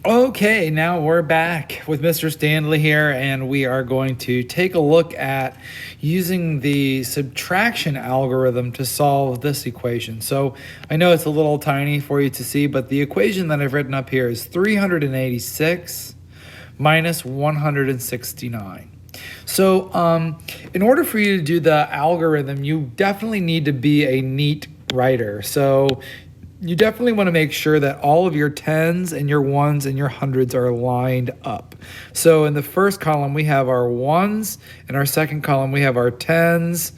Okay, now we're back with Mr. Stanley here, and we are going to take a look at using the subtraction algorithm to solve this equation. So I know it's a little tiny for you to see, but the equation that I've written up here is 386 minus 169. So in order for you to do the algorithm, you definitely need to be a neat writer. So you definitely want to make sure that all of your tens and your ones and your hundreds are lined up. So in the first column, we have our ones. In our second column, we have our tens.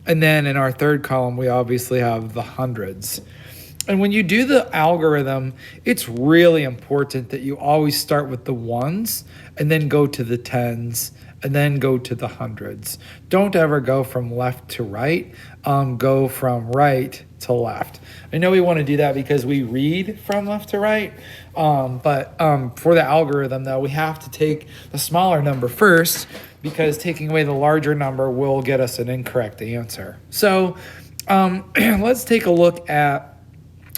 And then in our third column, we obviously have the hundreds. And when you do the algorithm, it's really important that you always start with the ones and then go to the tens and then go to the hundreds. Don't ever go from left to right. Go from right to left. I know we want to do that because we read from left to right, but for the algorithm, though, we have to take the smaller number first because taking away the larger number will get us an incorrect answer. So let's take a look at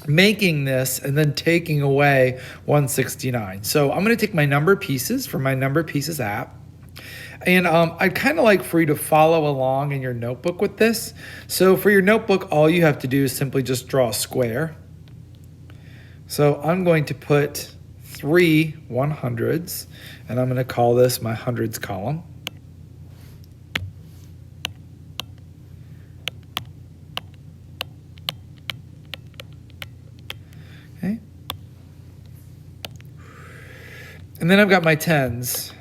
making this and then taking away 169. So I'm going to take my number pieces from my number pieces app. And I'd kind of like for you to follow along in your notebook with this. So for your notebook, all you have to do is simply just draw a square. So I'm going to put 3 100s, and I'm going to call this my hundreds column. Okay. And then I've got my tens.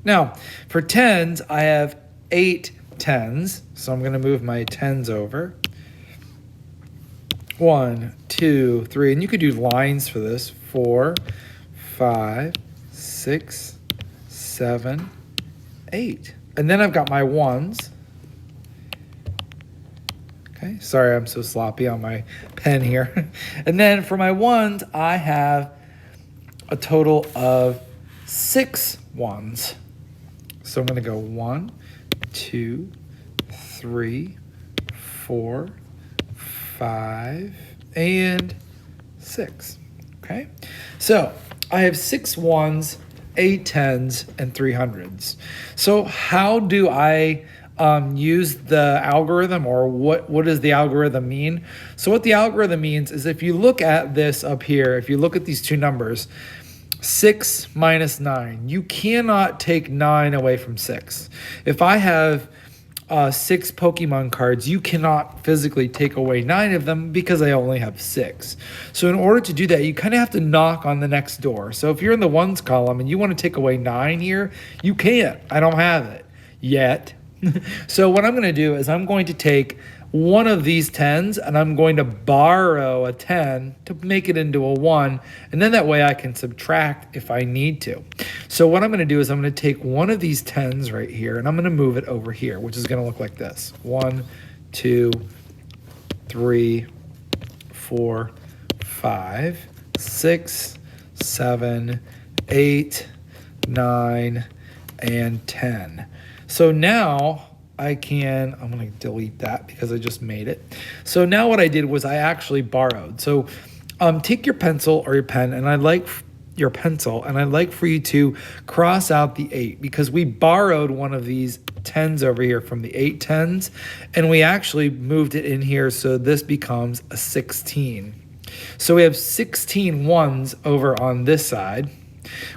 Now, for tens, I have 8 tens, so I'm going to move my tens over. 1, 2, 3, and you could do lines for this. 4, 5, 6, 7, 8. And then I've got my ones. Okay, sorry I'm so sloppy on my pen here. And then for my ones, I have a total of 6 ones. So I'm going to go 1, 2, 3, 4, 5, and 6. Okay, so I have 6 ones, 8 tens, and 3 hundreds. So how do I use the algorithm, or what does the algorithm mean? So what the algorithm means is if you look at this up here, if you look at these two numbers, 6 minus 9. You cannot take 9 away from 6. If I have 6 Pokemon cards, you cannot physically take away 9 of them because I only have 6. So in order to do that, you kind of have to knock on the next door. So if you're in the ones column and you want to take away 9 here, you can't. I don't have it yet. So what I'm going to do is I'm going to take one of these tens and I'm going to borrow a 10 to make it into a 1, and then that way I can subtract if I need to. So what I'm going to do is I'm going to take one of these tens right here and I'm going to move it over here, which is going to look like this. 1, 2, 3, 4, 5, 6, 7, 8, 9, and 10. So now I'm going to delete that because I just made it. So now what I did was I actually borrowed. So take your pencil or your pen, and I'd like your pencil, and I'd like for you to cross out the 8 because we borrowed one of these tens over here from the 8 tens, and we actually moved it in here so this becomes a 16. So we have 16 ones over on this side.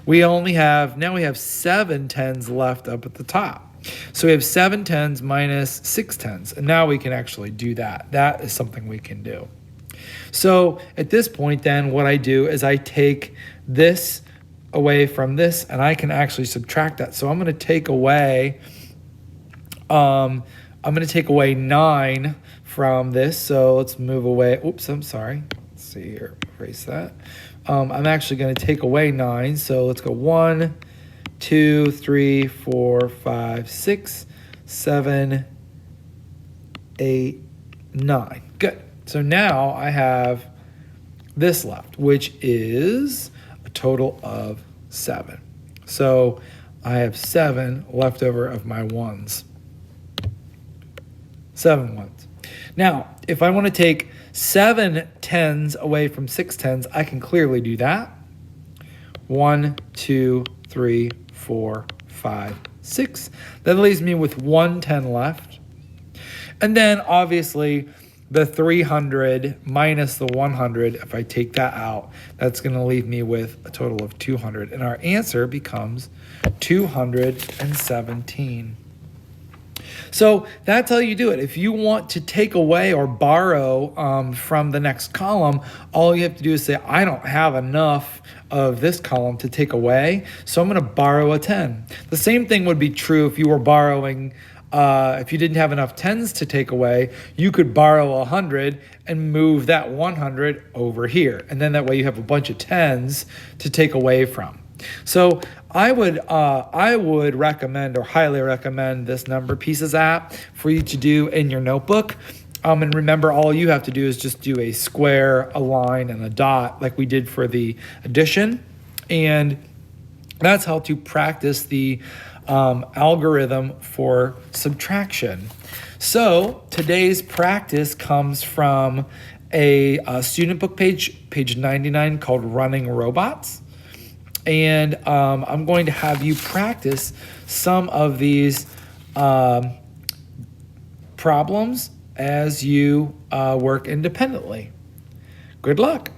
Now we have 7 tens left up at the top. So we have 7 tens minus 6 tens, and now we can actually do that. That is something we can do. So at this point then, what I do is I take this away from this, and I can actually subtract that. So I'm going to take away, 9 from this. So let's move away. Oops, I'm sorry. Let's see here. Erase that. I'm actually going to take away 9. So let's go 1, 2, 3, 4, 5, 6, 7, 8, 9. Good. So now I have this left, which is a total of 7. So I have 7 left over of my ones. 7 ones. Now, if I want to take 7 tens away from 6 tens, I can clearly do that. 1, 2, 3, 4, 5, 6. That leaves me with 110 left. And then obviously the 300 minus the 100, if I take that out, that's going to leave me with a total of 200. And our answer becomes 217. So that's how you do it. If you want to take away or borrow from the next column, all you have to do is say, I don't have enough of this column to take away, so I'm going to borrow a 10. The same thing would be true if you were borrowing, if you didn't have enough 10s to take away, you could borrow 100 and move that 100 over here. And then that way you have a bunch of 10s to take away from. So I would recommend or highly recommend this Number Pieces app for you to do in your notebook. And remember, all you have to do is just do a square, a line, and a dot like we did for the addition. And that's how to practice the algorithm for subtraction. So today's practice comes from a student book page 99, called Running Robots. And I'm going to have you practice some of these problems as you work independently. Good luck.